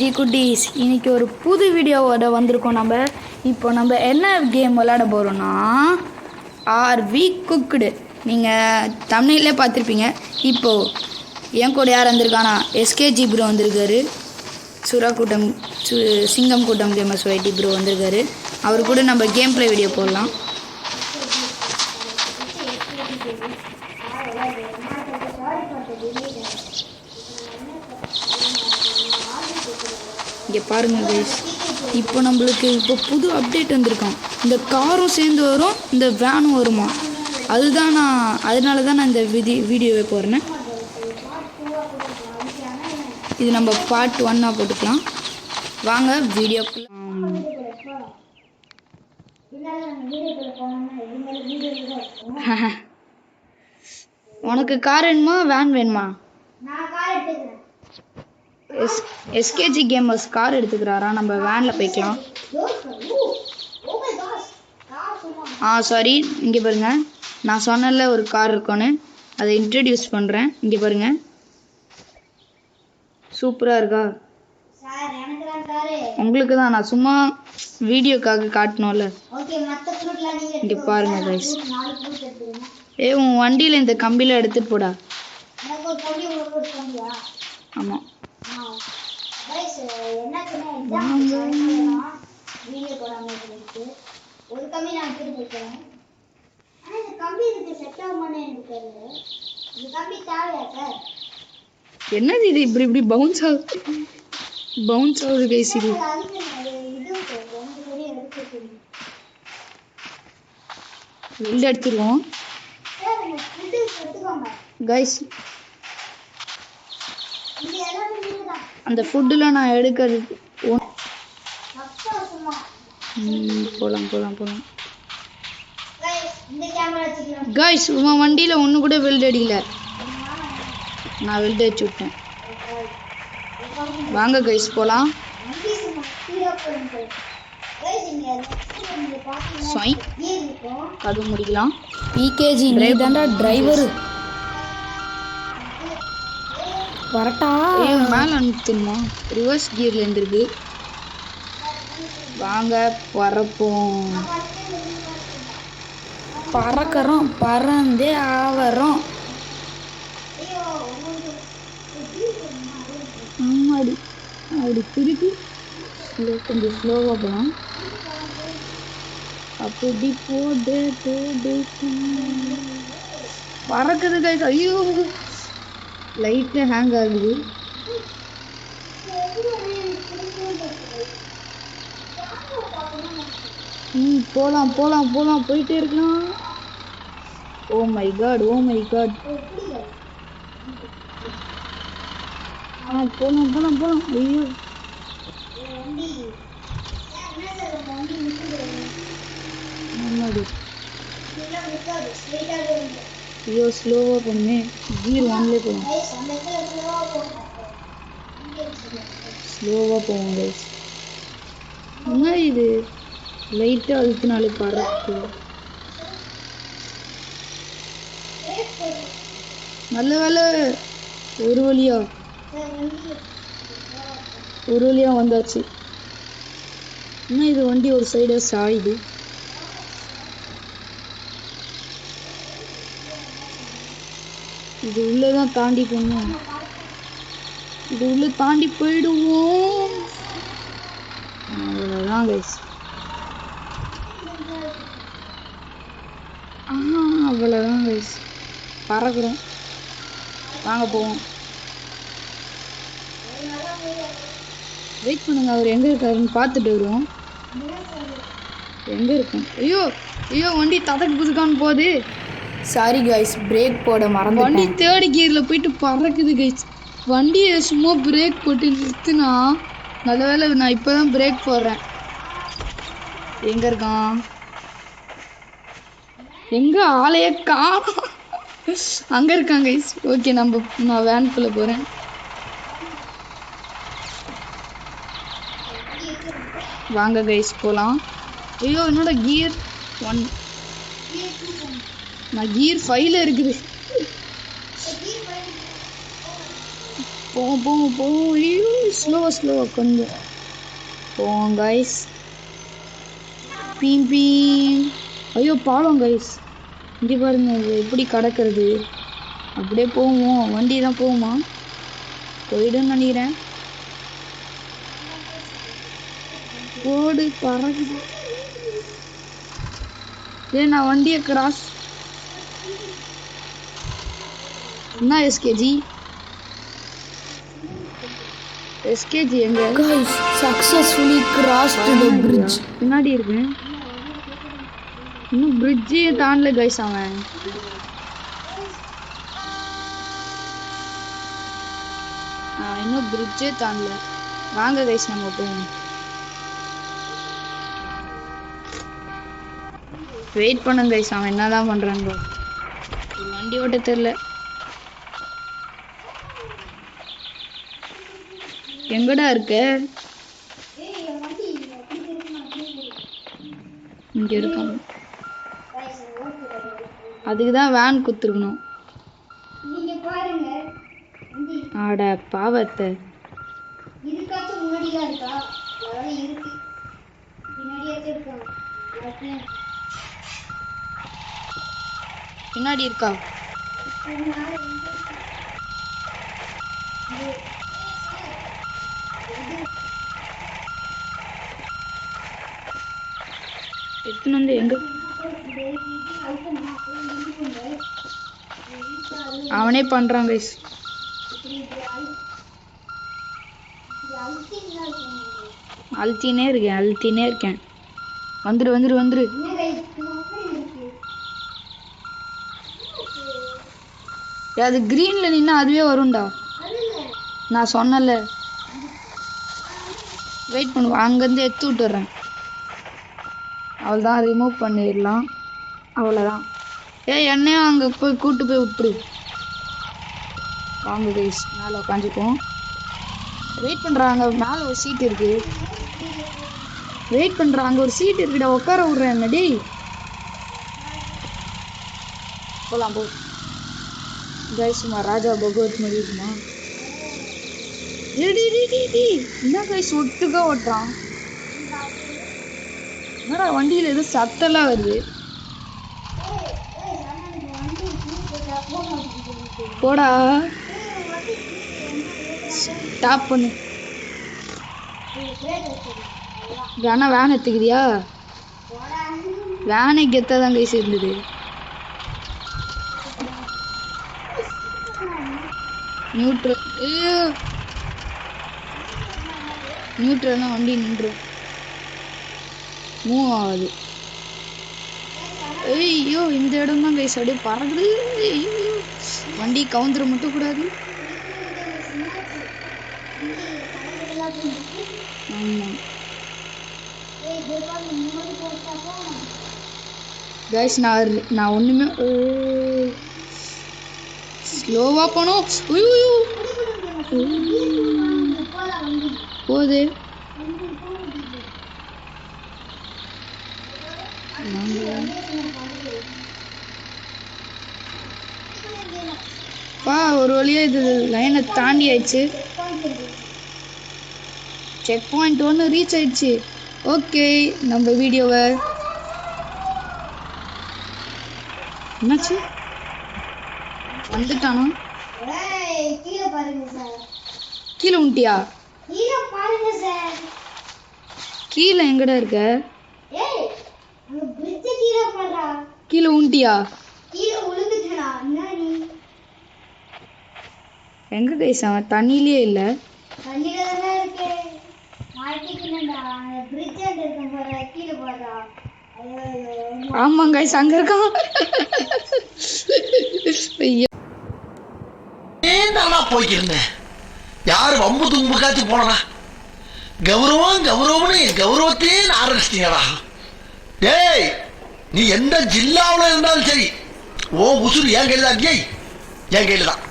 G குட்டீஸ், இன்னைக்கு ஒரு புது வீடியோவோட வந்திருக்கோம். நம்ம என்ன கேம் விளையாட போகிறோம்னா ஆர் வி குக்குடு. நீங்கள் தமிழ்லே பார்த்துருப்பீங்க. இப்போது என் கூட யார் வந்திருக்கானா, எஸ்கேஜி ப்ரோ வந்திருக்காரு, சுறா கூட்டம் சிங்கம் கூட்டம் கேமர்ஸ் வைட்டி ப்ரோ வந்திருக்காரு. அவர் கூட நம்ம கேம் ப்ளே வீடியோ போடலாம். இங்கே பாருங்கள் கைஸ், இப்போ நம்மளுக்கு புது அப்டேட் வந்திருக்கான். இந்த காரும் சேர்ந்து வரும், இந்த வேனும் வருமா. அதனால தான் நான் இந்த வீடியோவை போடுறேன். இது நம்ம பார்ட் 1 போட்டுக்கலாம். வாங்க வீடியோக்குள்ள. உனக்கு கார் வேணுமா வேன் வேணுமா? எஸ்கேஜி கேமர்ஸ் கார் எடுத்துக்கிறாரா, நம்ம வேனில் போய்க்கலாம். சாரி, இங்கே பாருங்க, நான் சொன்னல ஒரு கார் இருக்கோன்னு, அதை இன்ட்ரடியூஸ் பண்ணுறேன். இங்கே பாருங்க, சூப்பராக இருக்கா? உங்களுக்கு தான், நான் சும்மா வீடியோக்காக காட்டணும்ல. இங்கே பாருங்க கைஸ். உன் வண்டியில் இந்த கம்பியில் எடுத்துகிட்டு போடா. ஆமாம், என்னது இது இப்படி பவுன்ஸ் ஆகுது கைஸ். இது வெளில எடுத்துருவோம் கைஸ். அந்த ஃபுட்டுலாம் நான் எடுக்கிறது. போகலாம் கைஸ். உன் வண்டியில் ஒன்று கூட வெல்ட் அடிக்கல, நான் வெல்ட் அடிச்சு விட்டேன். வாங்க கைஸ் போகலாம். அது முடிக்கலாம். பிகேஜி தாண்டா டிரைவர். வரட்டா, மேலே அனுப்பிட்டுமா, ரிவர்ஸ் கியர்ல இருந்திருக்கு. வாங்க பறப்போம். பறக்கிறோம், பறந்தே ஆவறோம். அப்படி திருப்பி கொஞ்சம் ஸ்லோவாக போகலாம். அப்படி போடு பறக்குது கைஸ். ஐயோ, லைட்டாக ஹேங் ஆகுது. போகலாம் போயிட்டே இருக்கலாம். ஓ மை காட் போகலாம். ஐயோ, ஐயோ, ஸ்லோவாக போகணுமே. கீர் 1லே போகணும். ஸ்லோவாக போவோம் கைஸ். என்ன இது, லைட்டாக அழுத்தினாலே பறக்கு. நல்ல வேலை, ஒரு வழியா வந்தாச்சு. என்ன இது, வண்டி ஒரு சைடாக சாயுது. இது உள்ளதான் தாண்டி போகணும். இது உள்ள தாண்டி போயிடுவோம். அவ்வளோதான் கைஸ். அவ்வளோதான் கைஸ், பறக்கிறோம். வாங்க போவோம். வெயிட் பண்ணுங்க, அவர் எங்கே இருக்காருன்னு பார்த்துட்டு வருவோம். எங்கே இருக்கும்? ஐயோ, வண்டி ததக்கு புதுக்கான்னு போகுது. சாரி கைஸ், பிரேக் போட மறந்து. வண்டி 3rd கியரில் போயிட்டு பறக்குது கைஸ். வண்டியை சும்மா பிரேக் போட்டு நிறுத்துனா நல்ல வேலை. நான் இப்போ தான் பிரேக் போடுறேன். எங்கே இருக்கான்? எங்கே ஆளையே காணோம். அங்கே இருக்கான் கைஸ். ஓகே, நான் வேனுக்குள்ளே போகிறேன். வாங்க கைஸ் போகலாம். ஐயோ, என்னோட கியர் 1, நான் கியர் 5ல் இருக்குது. போவோம் ஐயோ ஸ்லோ கொஞ்சம் போவோம் கைஸ். பீம் ஐயோ பாலம் கைஸ், இங்கே பாருங்க எப்படி கடக்கிறது. அப்படியே போவோம், வண்டி தான் போகுமா, போயிடுன்னு நினைக்கிறேன். ஓடு பறகுது. நான் வண்டியை கிராஸ் என்ன எஸ்கேஜி எங்க guys successfully crossed the bridge. பின்னாடி இருக்கேன், இன்னும் பிரிட்ஜே தாண்டல கைஸ். அவன் இன்னும் பிரிட்ஜே தாண்டல. வாங்க கைஸ் நம்ம போவோம். வெயிட் பண்ணுங்க கைஸ், அவன் என்னதான் பண்றாங்க. ஒரு வண்டி ஓட்ட தெரியல. எங்கடா இருக்க? இங்க இருக்கான். அதுக்குதான் வேன் குத்துருக்கணும். ஆட பாவத்தை. பின்னாடி இருக்கா? எத்தனை வந்து எங்க அவனே பண்றான் கைஸ். அழுத்தினே இருக்கேன். வந்துரு. அது கிரீன்ல நின்னா அதுவே வரும்டா. நான் சொன்னல, வெயிட் பண்ணுவோம். அங்கேருந்து எடுத்து விட்டுறேன். அவ்வளோதான், ரிமூவ் பண்ணிடலாம். அவ்வளோதான். என்னையும் அங்கே போய் கூட்டு போய் விட்டுரு. வாங்க கைஸ், மேலே உட்காந்துக்குவோம். வெயிட் பண்ணுறாங்க, மேலே ஒரு சீட் இருக்கு. வெயிட் பண்ணுறாங்க, ஒரு சீட் இருக்குடா, உட்கார விட்றேன். என்னடி போகலாம் போ கைஸ். சும்மா ராஜா பகவத் மாதிரி இருக்குமா? என்ன கைஸ் ஒட்டுக்கா ஓட்டுறான். என்னடா வண்டியில் ஏதோ சத்தெல்லாம் வருது. போடா ஸ்டாப் பண்ணு. வேணா வேன் எடுத்துக்கிறியா? வேனை கெத்தான் கைஸ் இருந்தது. நியூட்ரல்னா வண்டி நின்றும், மூவ் ஆகுது. ஐயோ இந்த இடம் தான் கைஸ் அப்படியே பறகுது. ஐயோ வண்டி கவுந்துர மட்டும் கூடாது. ஆமாம் கைஸ், நான் ஒன்றுமே ஸ்லோவாக போனோம். போகுது. ஒரு வழியாக இது லைனை தாண்டி ஆயிடுச்சு. செக் பாயிண்ட் 1 ரீச் ஆயிடுச்சு. ஓகே, நம்ம வீடியோவை என்னாச்சு வந்துட்டானா? கீழே உண்டியா? கீழே எங்கடா இருக்க? கீழே உண்டியா? எங்க கைஸ் அவன்? தண்ணியிலே இல்ல. ஆமா கைஸ் அங்க இருக்கான். போய்க்கிருந்தேன். யாரு வம்பு தும்பு காத்தி போனா கௌரவம்னு கௌரவத்தையே ஆரம்பிச்சிட்டீங்களா? டேய், நீ எந்த ஜில்லாவில் இருந்தாலும் சரி, ஓ உசுறு என் கையில் தான். என் கையில் தான்.